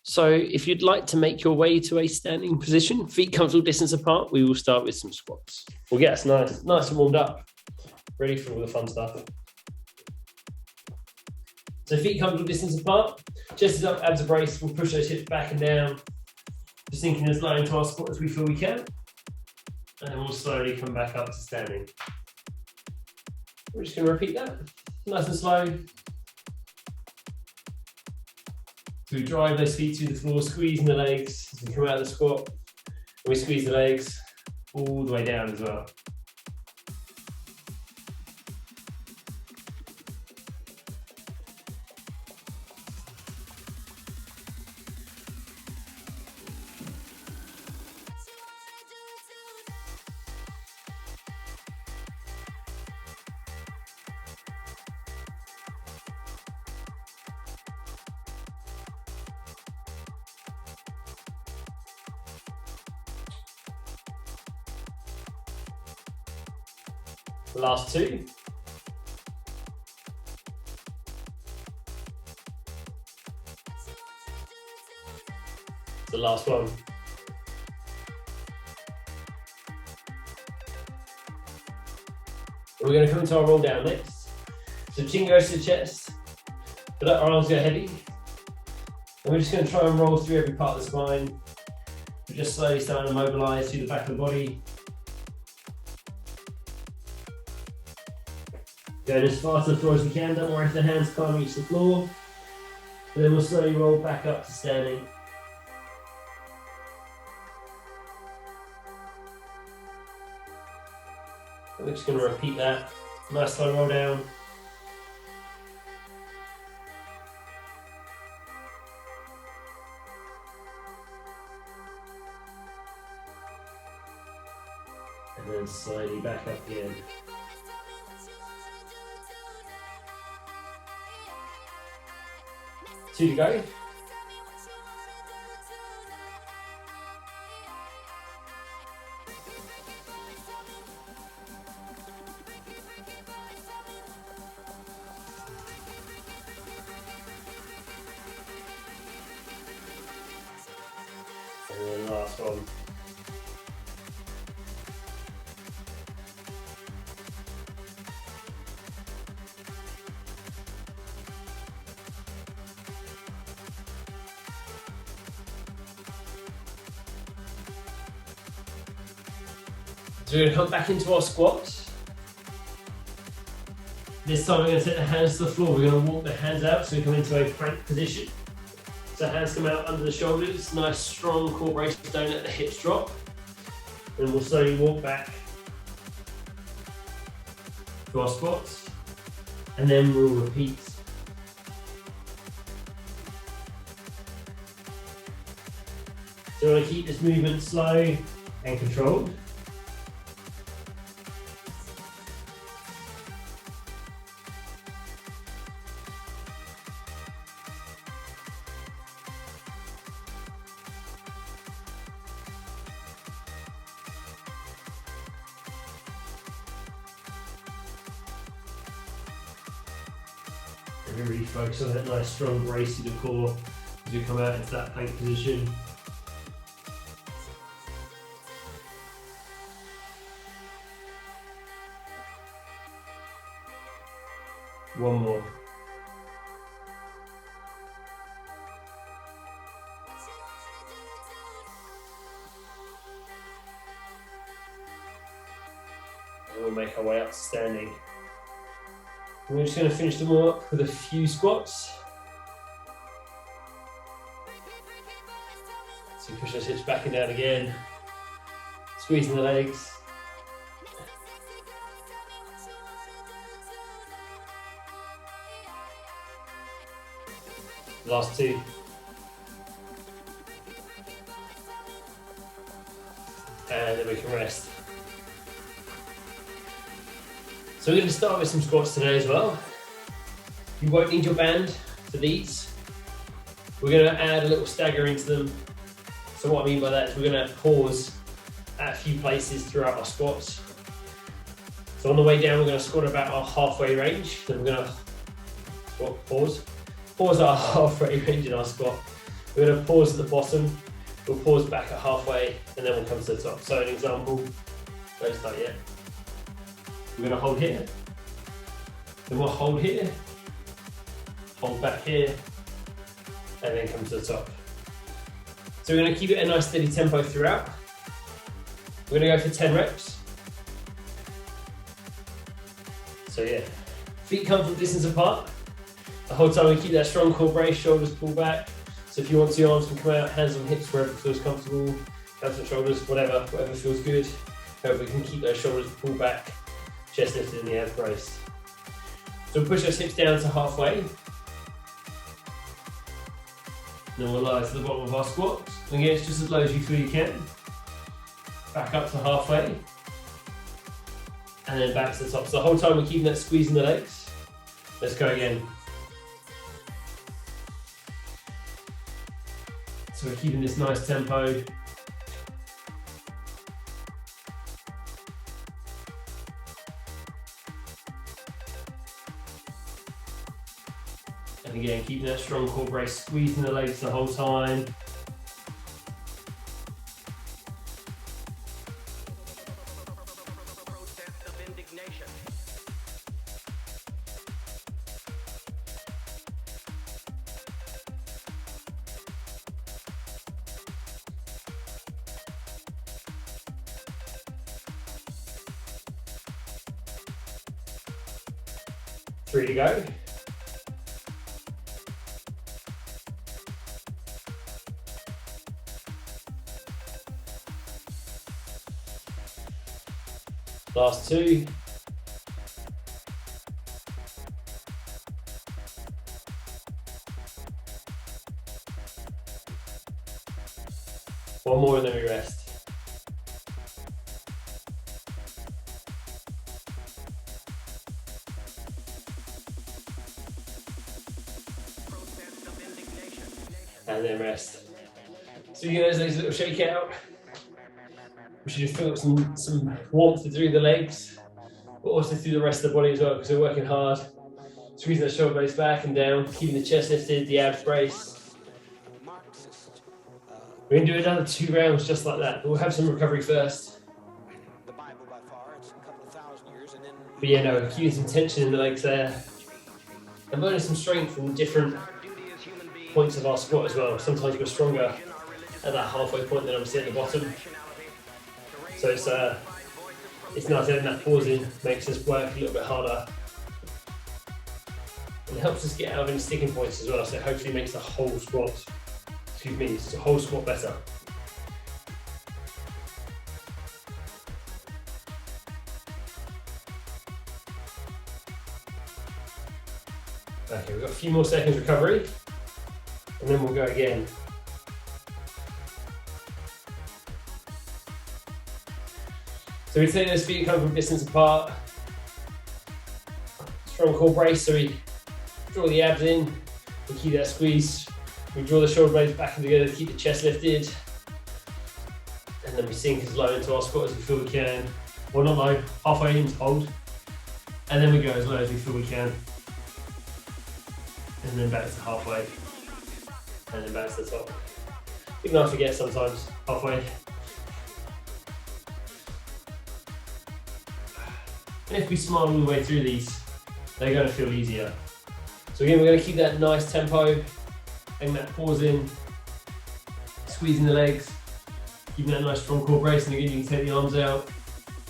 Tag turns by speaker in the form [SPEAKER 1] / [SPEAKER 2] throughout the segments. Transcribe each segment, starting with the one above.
[SPEAKER 1] So if you'd like to make your way to a standing position, feet comfortable distance apart, we will start with some squats. We'll get us nice and warmed up, ready for all the fun stuff. So feet comfortable distance apart, chest is up, abs are braced, we'll push those hips back and down, just sinking as low into our squat as we feel we can. And then we'll slowly come back up to standing. We're just gonna repeat that, nice and slow. So we drive those feet through the floor, squeezing the legs as we come out of the squat. And we squeeze the legs all the way down as well. Last two. The last one. We're going to come into our roll down next. So chin goes to the chest, but our arms go heavy. And we're just going to try and roll through every part of the spine. We're just slowly starting to mobilize through the back of the body. Going as fast to the floor as we can, don't worry if the hands can't reach the floor. And then we'll slowly roll back up to standing. And we're just going to repeat that. Nice slow roll down. And then slowly back up again. Two to go. And then last one. So we're going to come back into our squat. This time we're going to take the hands to the floor. We're going to walk the hands out so we come into a plank position. So hands come out under the shoulders, nice strong core brace, don't let the hips drop. And we'll slowly walk back to our squats. And then we'll repeat. So we want to keep this movement slow and controlled. And really focus on that nice strong brace in the core as you come out into that plank position. One more. And we'll make our way up to standing. And we're just going to finish them all up with a few squats. So push those hips back and down again. Squeezing the legs. Last two. And then we can rest. So we're going to start with some squats today as well. You won't need your band for these. We're going to add a little stagger into them. So what I mean by that is we're going to pause at a few places throughout our squats. So on the way down, we're going to squat about our halfway range. Then we're going to pause our halfway range in our squat. We're going to pause at the bottom. We'll pause back at halfway, and then we'll come to the top. So an example, don't start yet. We're going to hold here. Then we'll hold here. Hold back here. And then come to the top. So we're going to keep it a nice steady tempo throughout. We're going to go for 10 reps. So yeah, feet come from distance apart. The whole time we keep that strong core brace, shoulders pull back. So if you want to, your arms can come out, hands on hips wherever it feels comfortable, hands on shoulders, whatever feels good. However, we can keep those shoulders pulled back, chest lifted and the abs braced. So we'll push those hips down to halfway. Then we'll lie to the bottom of our squats. And again, it's just as low as you feel you can. Back up to halfway. And then back to the top. So the whole time we're keeping that squeeze in the legs. Let's go again. So we're keeping this nice tempo. And again, keeping that strong core brace, squeezing the legs the whole time. 3 to go. Last 2. One more and then we rest. And then rest. So you get those little shake out. We should feel some warmth through the legs, but also through the rest of the body as well, because we're working hard. Squeezing the shoulder blades back and down, keeping the chest lifted, the abs braced. We're going to do another 2 rounds just like that, but we'll have some recovery first. But yeah, no, keeping some tension in the legs there. And learning some strength in different points of our squat as well. Sometimes we're stronger at that halfway point than obviously at the bottom. So it's nice having that pause in, makes us work a little bit harder. And it helps us get out of any sticking points as well, so it hopefully makes the whole squat, the whole squat better. Okay, we've got a few more seconds recovery, and then we'll go again. So we take those feet come from distance apart. Strong core brace, so we draw the abs in, we keep that squeeze, we draw the shoulder blades back and together to keep the chest lifted. And then we sink as low into our squat as we feel we can. Well, not low, halfway into hold. And then we go as low as we feel we can. And then back to halfway. And then back to the top. Even I forget sometimes, halfway. And if we smile all the way through these, they're going to feel easier. So again, we're going to keep that nice tempo, and that pause in, squeezing the legs, keeping that nice strong core brace, and again you can take the arms out,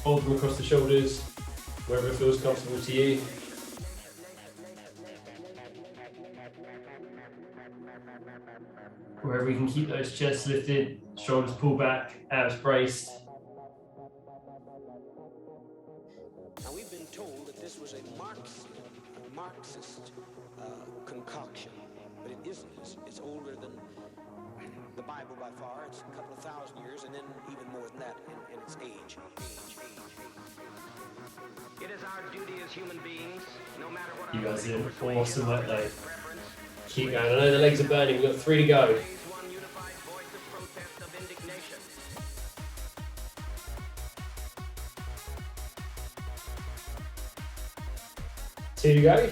[SPEAKER 1] fold them across the shoulders, wherever it feels comfortable to you. Wherever we can keep those chests lifted, shoulders pulled back, abs braced.
[SPEAKER 2] Now we've been told that this was a Marxist concoction, but it isn't. It's older than the Bible by far. It's a couple of thousand years, and then even more than that in its age.
[SPEAKER 3] It is our duty as human beings, no matter what.
[SPEAKER 1] You guys are doing awesome work though. Keep going. I know the legs are burning. We've got 3 to go. Two to go.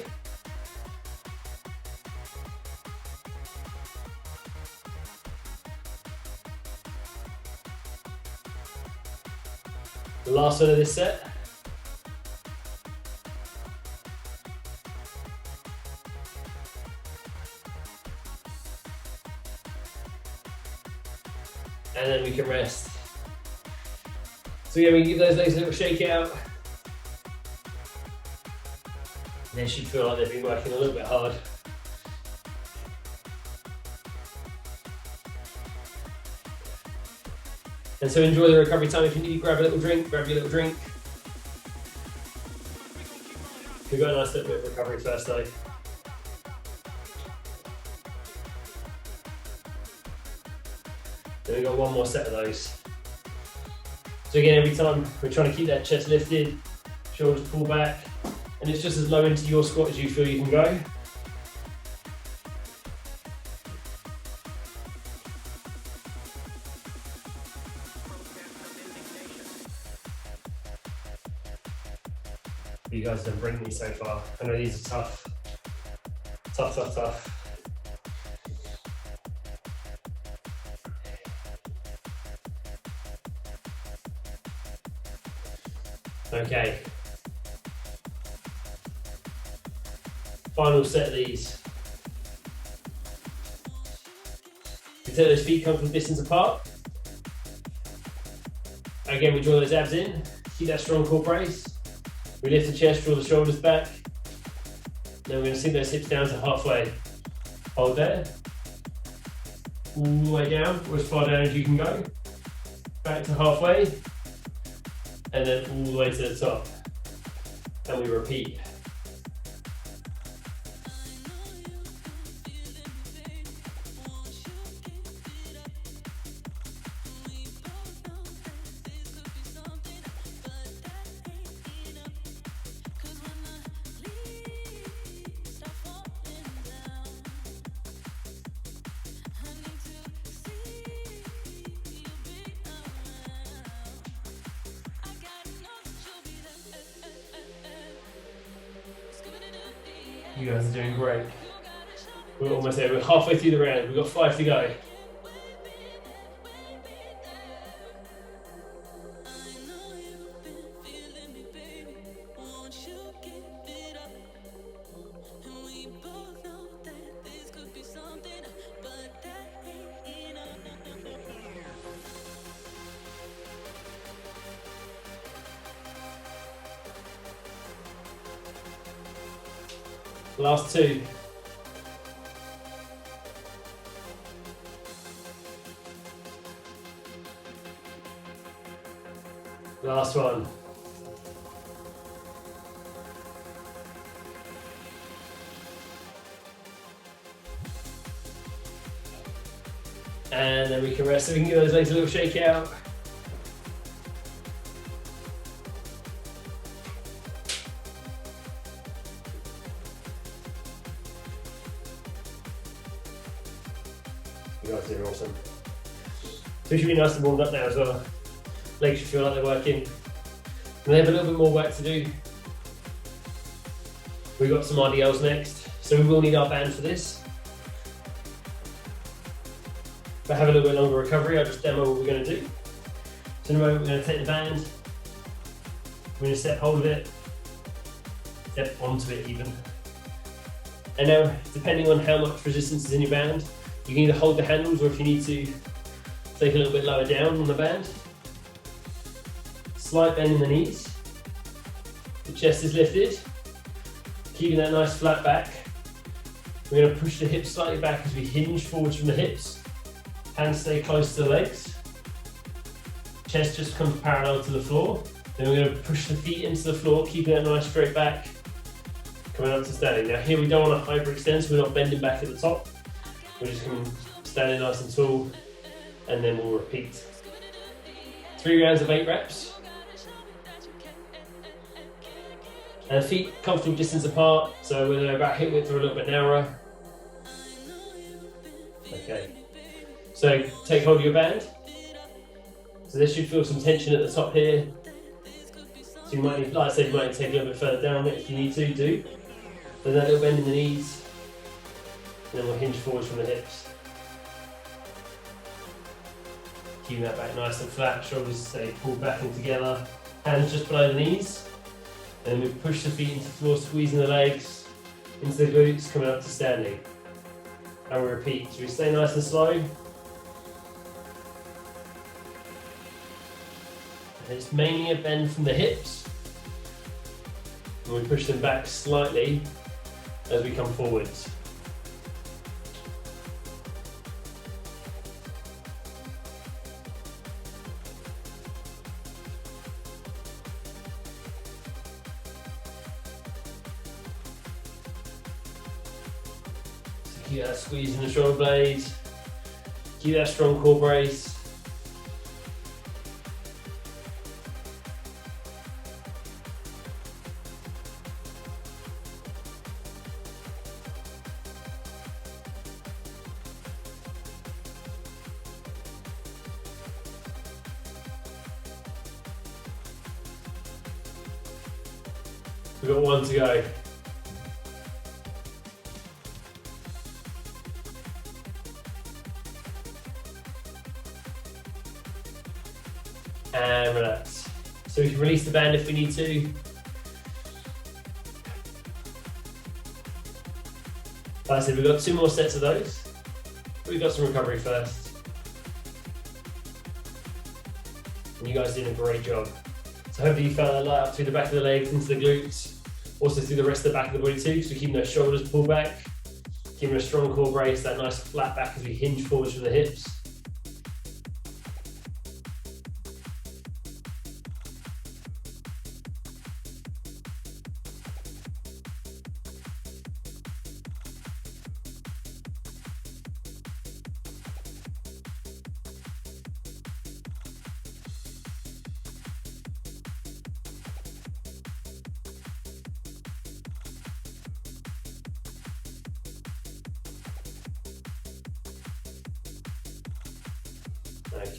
[SPEAKER 1] last one of this set. And then we can rest. So yeah, we can give those legs a little shake out. They should feel like they've been working a little bit hard. And so enjoy the recovery time. If you need to grab a little drink, grab your little drink. We've got a nice little bit of recovery first though. Then we've got one more set of those. So again, every time we're trying to keep that chest lifted, shoulders pull back, and it's just as low into your squat as you feel you can go. You guys have done brilliantly so far. I know these are tough. Tough. Okay. Final set of these. You take those feet comfortable distance apart. Again, we draw those abs in. Keep that strong core brace. We lift the chest, draw the shoulders back. Then we're going to sink those hips down to halfway. Hold there. All the way down, or as far down as you can go. Back to halfway. And then all the way to the top. And we repeat. You guys are doing great. We're almost there. We're halfway through the round. We've got 5 to go. Last 2. Last one. And then we can rest so we can give those legs a little shake out. You guys are awesome. So it should be nice and warmed up now as well. Legs should feel like they're working. And they have a little bit more work to do. We've got some RDLs next, so we will need our band for this. But have a little bit longer recovery, I'll just demo what we're going to do. So in a moment we're going to take the band, we're going to step hold of it, step onto it even. And now, depending on how much resistance is in your band, you can either hold the handles or if you need to, take a little bit lower down on the band. Slight bend in the knees. The chest is lifted. Keeping that nice flat back. We're going to push the hips slightly back as we hinge forwards from the hips. Hands stay close to the legs. Chest just comes parallel to the floor. Then we're going to push the feet into the floor, keeping that nice straight back. Coming up to standing. Now here we don't want to hyperextend, so we're not bending back at the top. We're just going to stand nice and tall, and then we'll repeat. 3 rounds of 8 reps. And feet comfortable distance apart, so whether they're about hip width or a little bit narrower. Okay. So take hold of your band. So this should feel some tension at the top here. So you might need, like I said, you might take a little bit further down if you need to, do. There's that little bend in the knees. And then we'll hinge forwards from the hips. Keeping that back nice and flat, shoulders stay pulled back and together. Hands just below the knees. And we push the feet into the floor, squeezing the legs into the glutes, coming up to standing. And we repeat. So we stay nice and slow. And it's mainly a bend from the hips. And we push them back slightly as we come forwards. Keep that squeeze in the shoulder blades. Keep that strong core brace. We've got one to go. And relax. So we can release the band if we need to. Like I said, we've got 2 more sets of those. We've got some recovery first. And you guys did a great job. So hopefully you felt that light up through the back of the legs, into the glutes, also through the rest of the back of the body too. So keeping those shoulders pulled back, keeping a strong core brace, that nice flat back as we hinge forwards from the hips.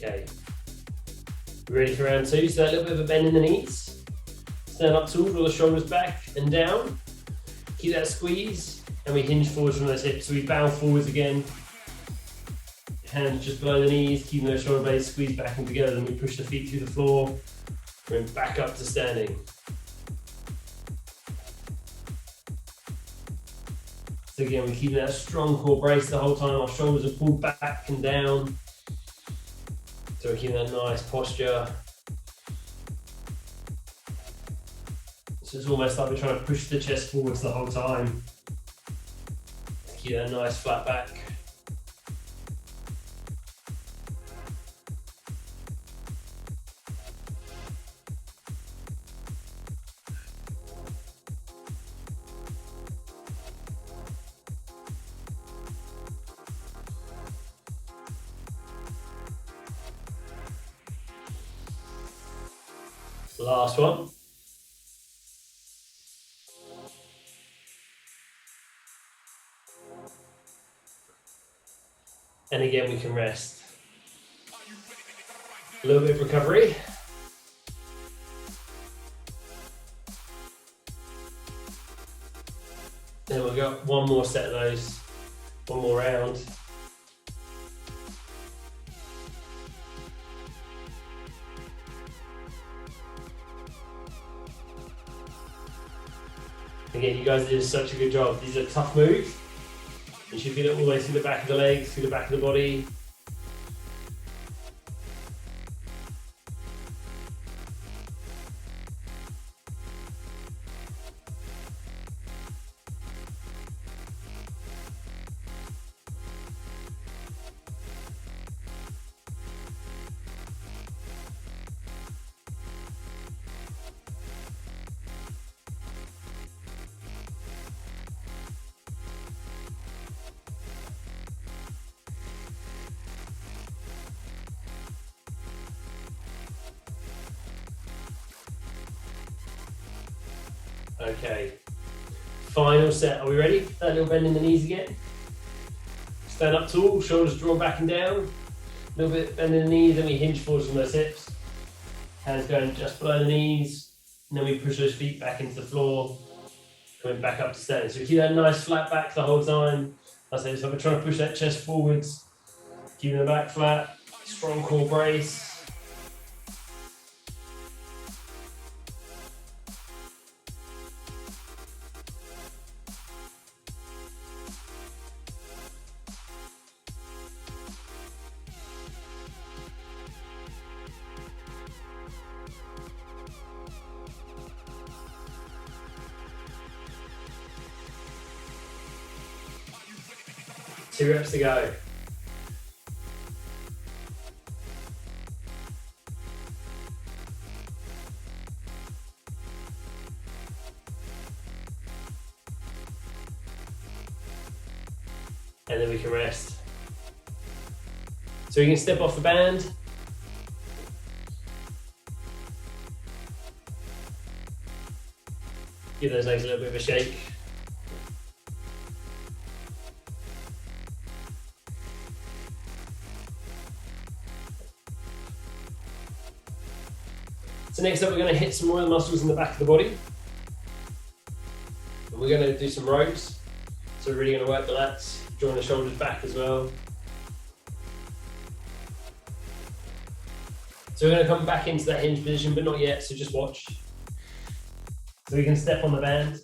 [SPEAKER 1] Okay, we're ready for round 2, so a little bit of a bend in the knees. Stand up tall, draw the shoulders back and down. Keep that squeeze, and we hinge forwards from those hips. So we bow forwards again. Hands just below the knees, keeping those shoulder blades squeezed back and together. Then we push the feet through the floor. We're back up to standing. So again, we're keeping that strong core brace the whole time. Our shoulders are pulled back and down. So we're keeping that nice posture. So it's almost like we're trying to push the chest forwards the whole time. Keep that nice flat back. Last one. And again, we can rest. A little bit of recovery. Then we'll go one more set of those, one more round. Again, you guys did such a good job. These are tough moves. You should feel it all the way through the back of the legs, through the back of the body. Okay, final set. Are we ready? That little bend in the knees again. Stand up tall, shoulders drawn back and down. A little bit bend in the knees, and we hinge forwards from those hips. Hands going just below the knees, and then we push those feet back into the floor, coming back up to standing. So keep that nice flat back the whole time. That's it. So we're trying to push that chest forwards, keeping the back flat, strong core brace. 2 reps to go. And then we can rest. So you can step off the band. Give those legs a little bit of a shake. So next up, we're going to hit some more of the muscles in the back of the body. And we're going to do some rows. So we're really going to work the lats, drawing the shoulders back as well. So we're going to come back into that hinge position, but not yet, so just watch. So we can step on the band.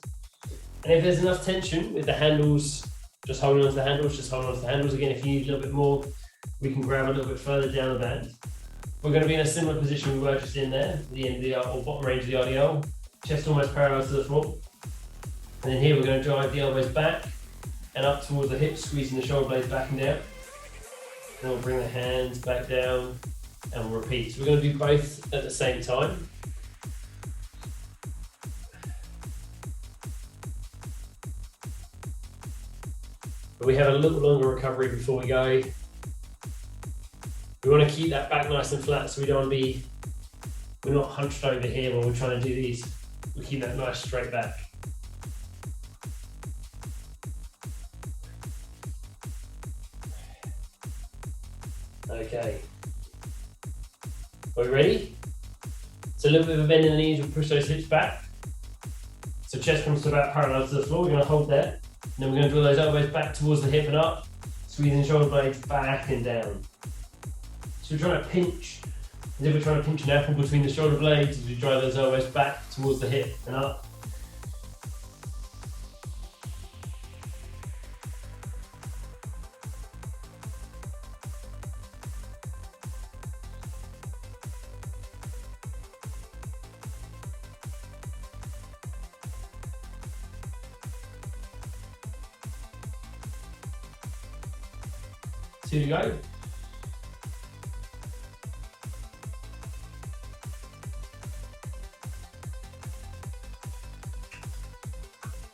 [SPEAKER 1] And if there's enough tension with the handles, just holding on to the handles, just holding on to the handles. Again, if you need a little bit more, we can grab a little bit further down the band. We're going to be in a similar position we were just in there, the end of the or bottom range of the RDL, chest almost parallel to the floor. And then here we're going to drive the elbows back and up towards the hips, squeezing the shoulder blades back and down. Then we'll bring the hands back down and we'll repeat. So we're going to do both at the same time. But we have a little longer recovery before we go. We want to keep that back nice and flat, so we don't want to be, we're not hunched over here when we're trying to do these. We keep that nice straight back. Okay. Are we ready? So a little bit of a bend in the knees, we'll push those hips back. So chest comes to about parallel to the floor, we're going to hold there. And then we're going to draw those elbows back towards the hip and up, squeezing the shoulder blades back and down. So we're trying to pinch, as if we're trying to pinch an apple between the shoulder blades as we drive those elbows back towards the hip and up. Two to go.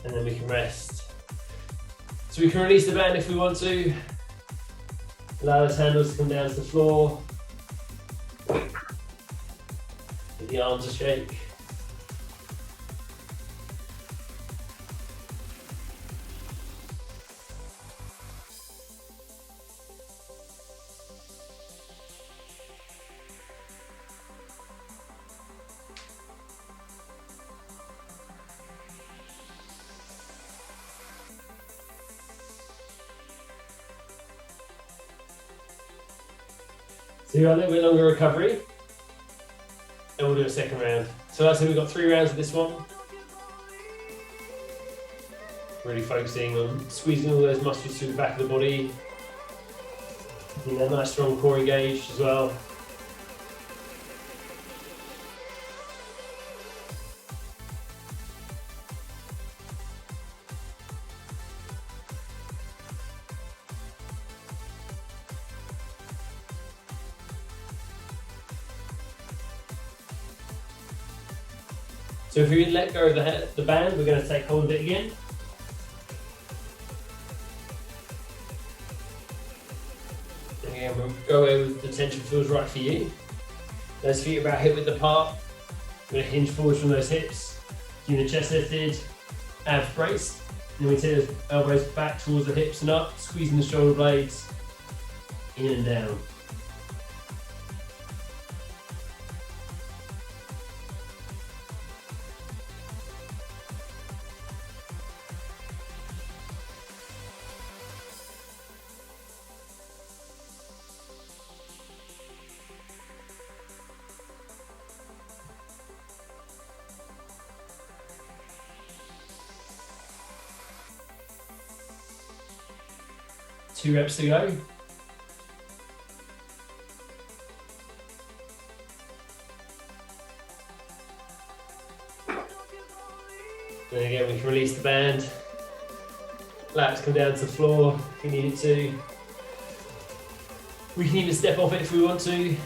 [SPEAKER 1] And then we can rest. So we can release the band if we want to. Allow those handles to come down to the floor. Give the arms a shake. So you've got a little bit longer recovery, and we'll do a second round. So that's it, we've got 3 rounds of this one. Really focusing on squeezing all those muscles through the back of the body. Keeping that nice strong core engaged as well. So if we let go of the band, we're going to take hold of it again. And again, we'll go where the tension feels right for you. Those feet are about hip width apart. We're going to hinge forward from those hips. Keep the chest lifted, abs braced. And then we take those elbows back towards the hips and up, squeezing the shoulder blades in and down. Two reps to go. Then again, we can release the band. Lats come down to the floor if we need it to. We can even step off it if we want to.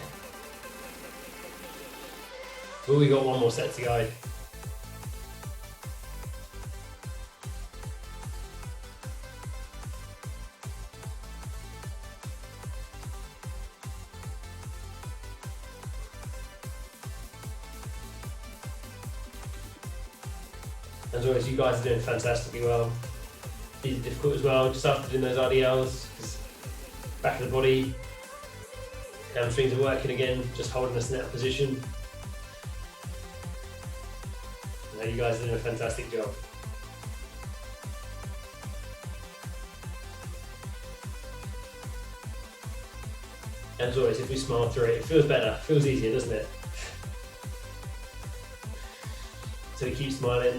[SPEAKER 1] But we got one more set to go. As always, you guys are doing fantastically well. These are difficult as well, just after doing those RDLs, because back of the body, hamstrings are working again, just holding us in that position. Now you guys are doing a fantastic job. As always, if we smile through it, it feels better, it feels easier, doesn't it? So we keep smiling.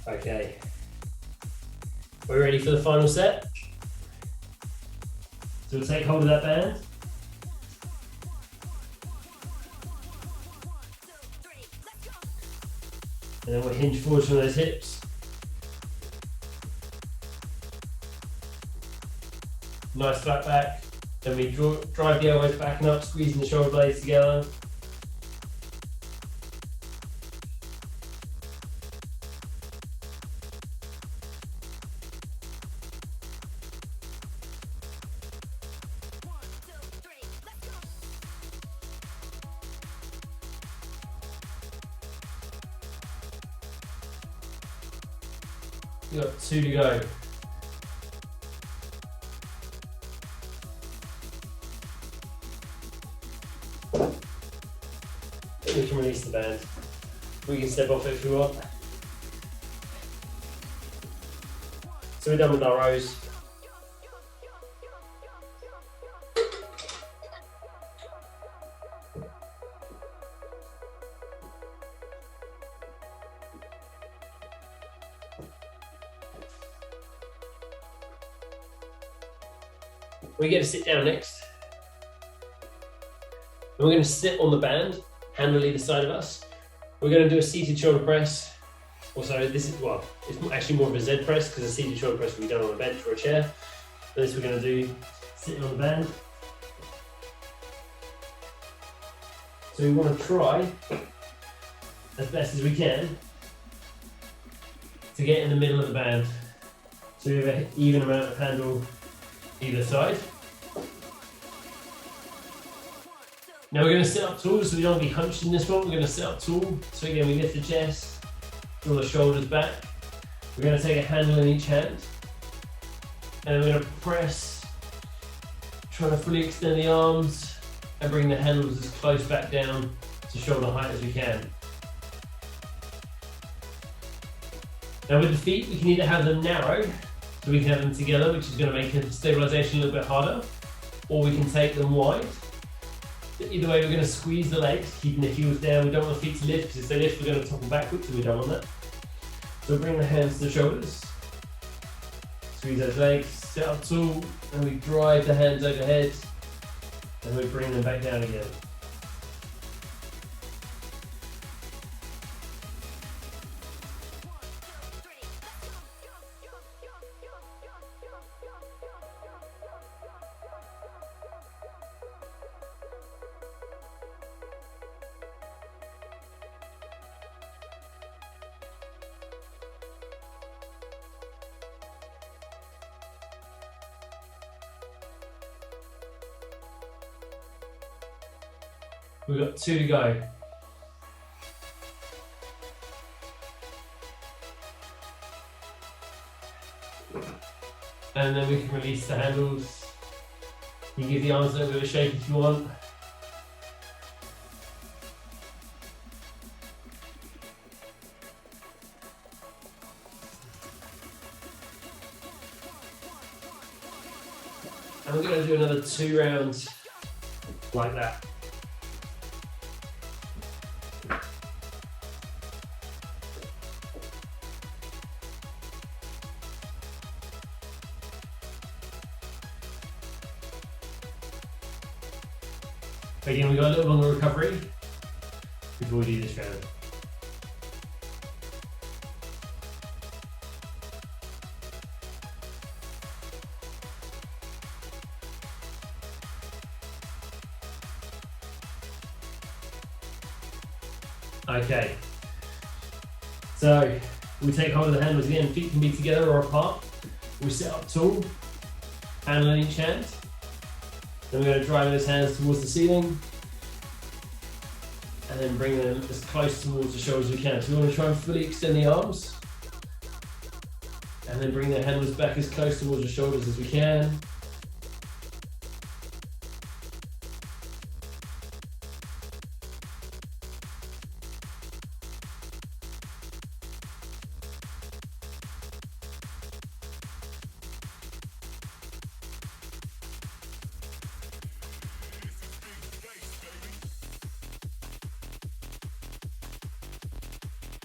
[SPEAKER 1] Okay, we're ready for the final set. So we'll take hold of that band. And then we'll hinge forwards from those hips. Nice flat back. Then we drive the elbows back and up, squeezing the shoulder blades together. We've got 2 to go. We can release the band. We can step off it if we want. So we're done with our rows. We get to sit down next. And we're going to sit on the band, hand on either side of us. We're going to do a seated shoulder press. Also, this is, well, it's actually more of a Z press because a seated shoulder press will be done on a bench or a chair. But this we're going to do sitting on the band. So we want to try, as best as we can, to get in the middle of the band. So we have an even amount of handle either side. Now we're going to sit up tall, so we don't want to be hunched in this one. We're going to sit up tall. So again, we lift the chest, draw the shoulders back. We're going to take a handle in each hand. And we're going to press, trying to fully extend the arms and bring the handles as close back down to shoulder height as we can. Now with the feet, we can either have them narrow, so we can have them together, which is going to make the stabilisation a little bit harder, or we can take them wide. Either way, we're going to squeeze the legs, keeping the heels down. We don't want the feet to lift, because if they lift, we're going to topple backwards, and we don't want that. So bring the hands to the shoulders, squeeze those legs, sit up tall, and we drive the hands overhead, and we bring them back down again. We've got 2 to go. And then we can release the handles. You can give the arms a little bit of a shake if you want. And we're going to do another 2 rounds like that. Again, we've got a little longer recovery before we do this round. Okay, so we take hold of the handles again, feet can be together or apart. We sit up tall, handle in each hand. Then we're going to drive those hands towards the ceiling and then bring them as close towards the shoulders as we can. So we want to try and fully extend the arms and then bring the handles back as close towards the shoulders as we can.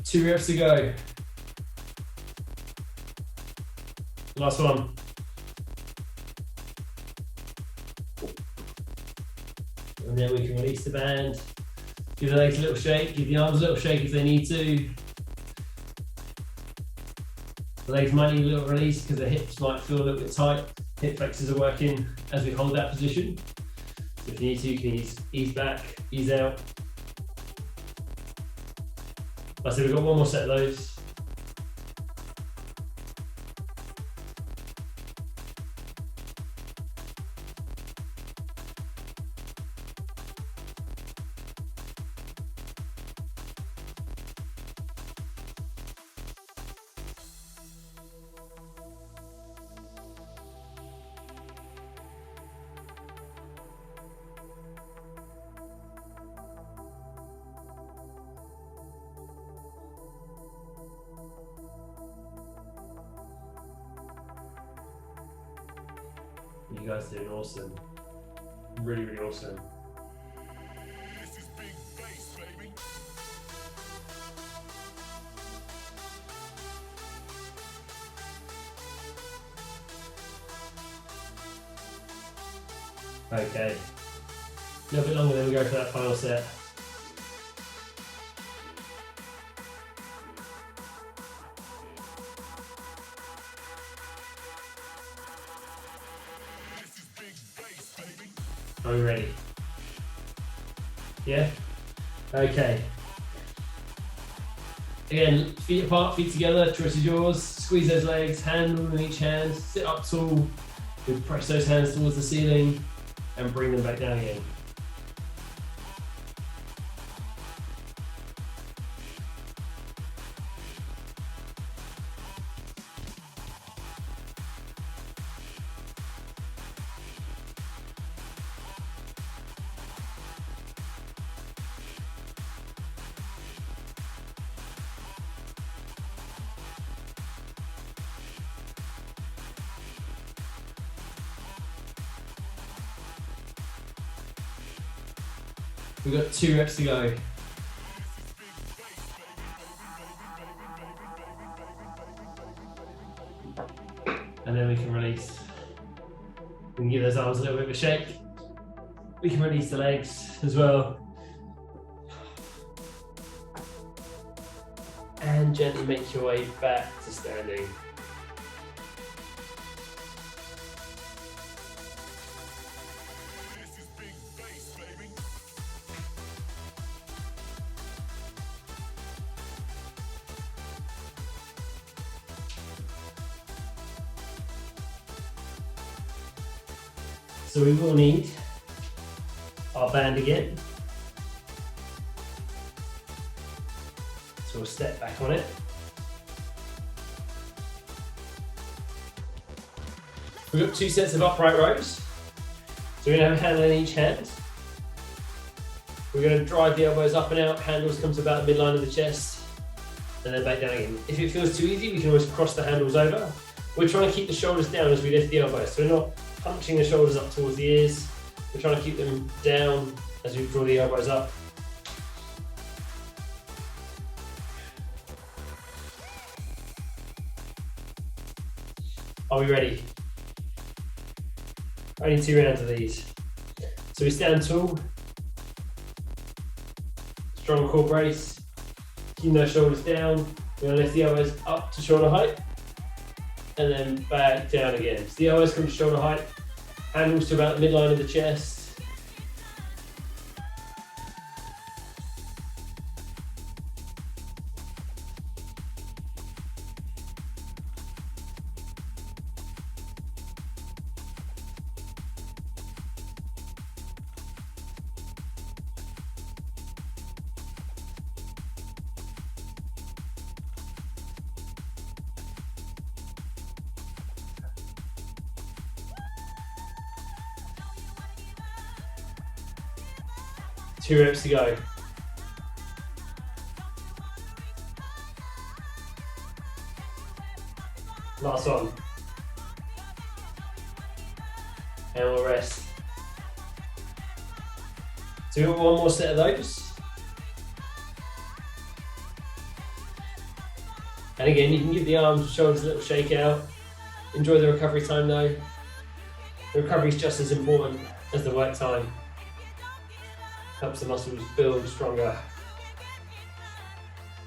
[SPEAKER 1] Two reps to go. Last one. And then we can release the band. Give the legs a little shake, give the arms a little shake if they need to. The legs might need a little release because the hips might feel a little bit tight. Hip flexors are working as we hold that position. So if you need to, you can ease back, ease out. Like I said, we've got one more set of those. You guys are doing awesome. Really, really awesome.
[SPEAKER 4] This is big bass, baby.
[SPEAKER 1] Okay. A little bit longer, then we go for that final set. Are we ready? Yeah? Okay. Again, feet apart, feet together, choice is yours. Squeeze those legs, hand in each hand, sit up tall. We press those hands towards the ceiling and bring them back down again. We've got 2 reps to go. And then we can release. We can give those arms a little bit of a shake. We can release the legs as well. And gently make your way back to standing. So we will need our band again. So we'll step back on it. We've got 2 sets of upright rows. So we're going to have a handle in each hand. We're going to drive the elbows up and out, handles come to about the midline of the chest, and then back down again. If it feels too easy, we can always cross the handles over. We're trying to keep the shoulders down as we lift the elbows, so we're not punching the shoulders up towards the ears. We're trying to keep them down as we draw the elbows up. Are we ready? Only 2 rounds of these. So we stand tall, Strong core brace. Keep those shoulders down. We're gonna lift the elbows up to shoulder height and then back down again. So the elbows come to shoulder height, handles to about the midline of the chest. Two reps to go. Last one. And we'll rest. So we've got one more set of those. And again, you can give the arms and shoulders a little shake out. Enjoy the recovery time though. The recovery is just as important as the work time. Helps the muscles build stronger.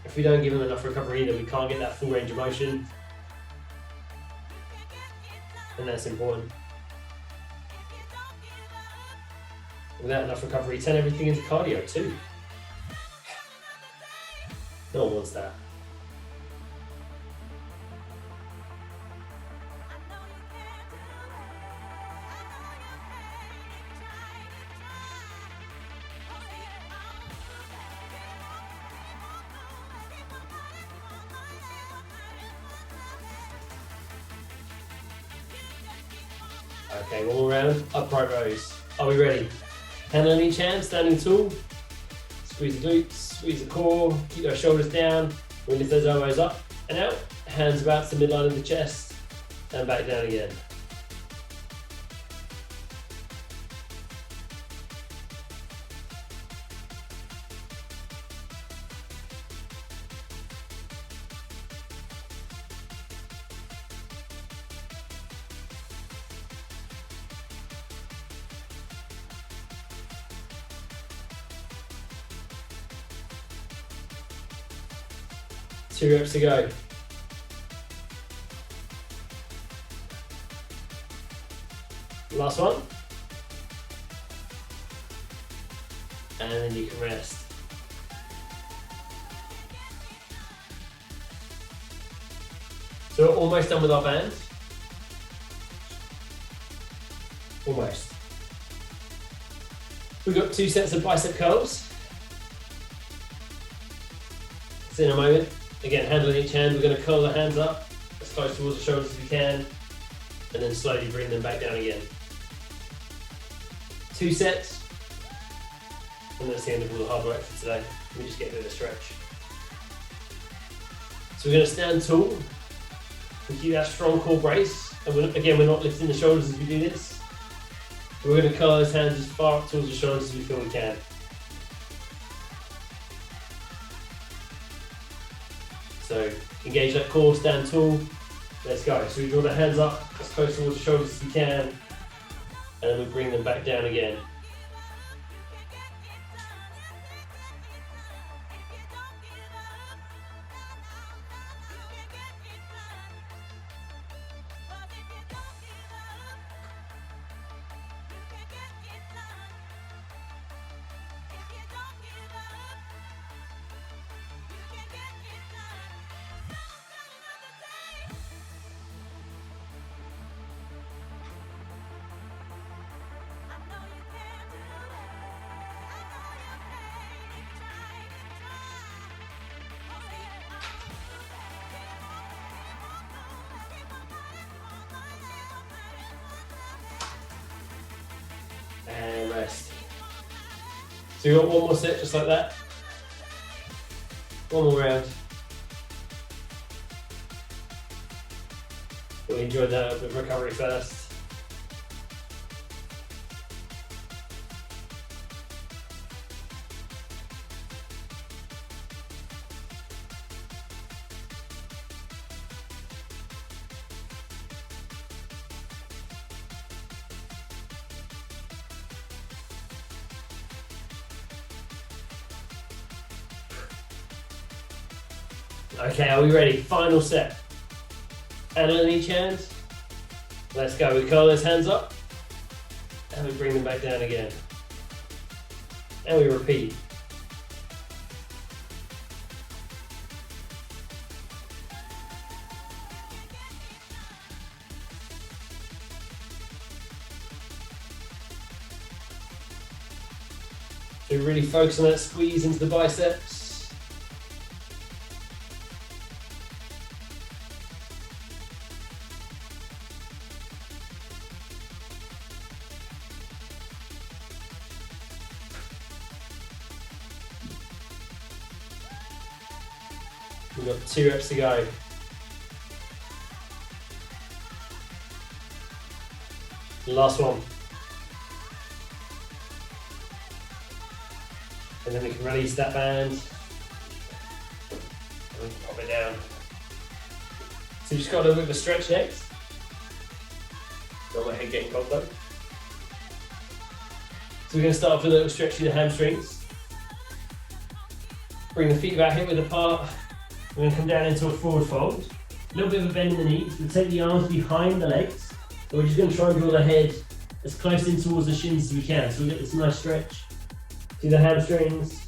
[SPEAKER 1] If we don't give them enough recovery either, we can't get that full range of motion. And that's important. Without enough recovery, turn everything into cardio too. No one wants that. Okay, one more round, upright rows. Are we ready? Hand on each hand, standing tall. Squeeze the glutes, squeeze the core, keep those shoulders down. We lift those elbows up and out. Hands about to the midline of the chest and back down again. Two reps to go. Last one. And then you can rest. So we're almost done with our band. Almost. We've got 2 sets of bicep curls. So in a moment. Again, hand on each hand, we're going to curl the hands up as close towards the shoulders as we can, and then slowly bring them back down again. 2 sets, and that's the end of all the hard work for today. We just get a bit of a stretch. So we're going to stand tall, and keep that strong core brace, and we're not lifting the shoulders as we do this. We're going to curl those hands as far up towards the shoulders as we feel we can. So engage that core, stand tall. Let's go. So we draw the hands up as close towards the shoulders as we can, and then we bring them back down again. And rest. So we've got one more set just like that. One more round. We enjoyed that bit of recovery first. Okay, are we ready? Final set. And on each hand. Let's go. We curl those hands up. And we bring them back down again. And we repeat. So really focus on that squeeze into the biceps. We've got 2 reps to go. Last one. And then we can release that band. And we can pop it down. So you've just got a little bit of a stretch next. Got my head getting cold though. So we're going to start off with a little stretch through the hamstrings. Bring the feet about hip width apart. We're going to come down into a forward fold. A little bit of a bend in the knees. We'll take the arms behind the legs. And we're just going to try and draw the head as close in towards the shins as we can. So we get this nice stretch through the hamstrings.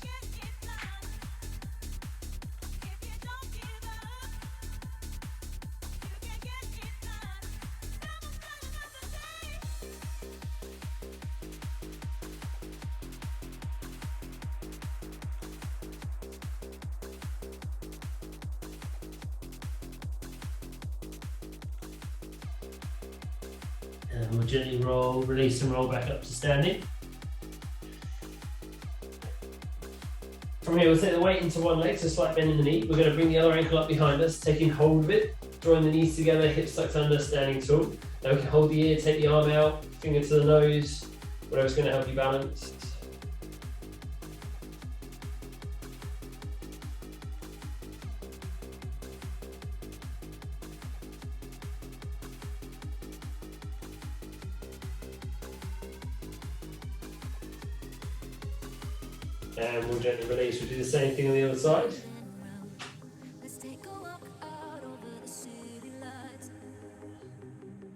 [SPEAKER 1] And we'll gently roll, release and roll back up to standing. From here, we'll take the weight into one leg, so slight bend in the knee. We're going to bring the other ankle up behind us, taking hold of it, drawing the knees together, hips tucked under, standing tall. Now we can hold the ear, take the arm out, finger to the nose, whatever's going to help you balance. And we'll gently release. We'll do the same thing on the other side.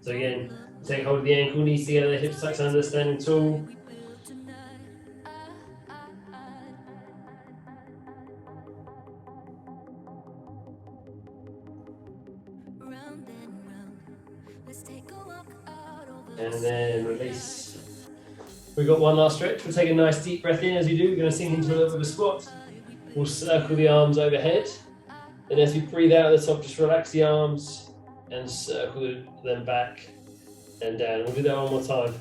[SPEAKER 1] So again, take hold of the ankle, knees together, hips tucked under, standing tall. And then release. We've got one last stretch. We'll take a nice deep breath in as we do. We're going to sink into a little bit of a squat. We'll circle the arms overhead. And as we breathe out at the top, just relax the arms and circle them back and down. We'll do that one more time.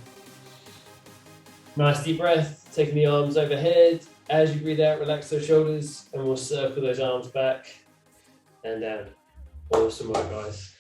[SPEAKER 1] Nice deep breath, taking the arms overhead. As you breathe out, relax those shoulders and we'll circle those arms back and down. Awesome work, guys.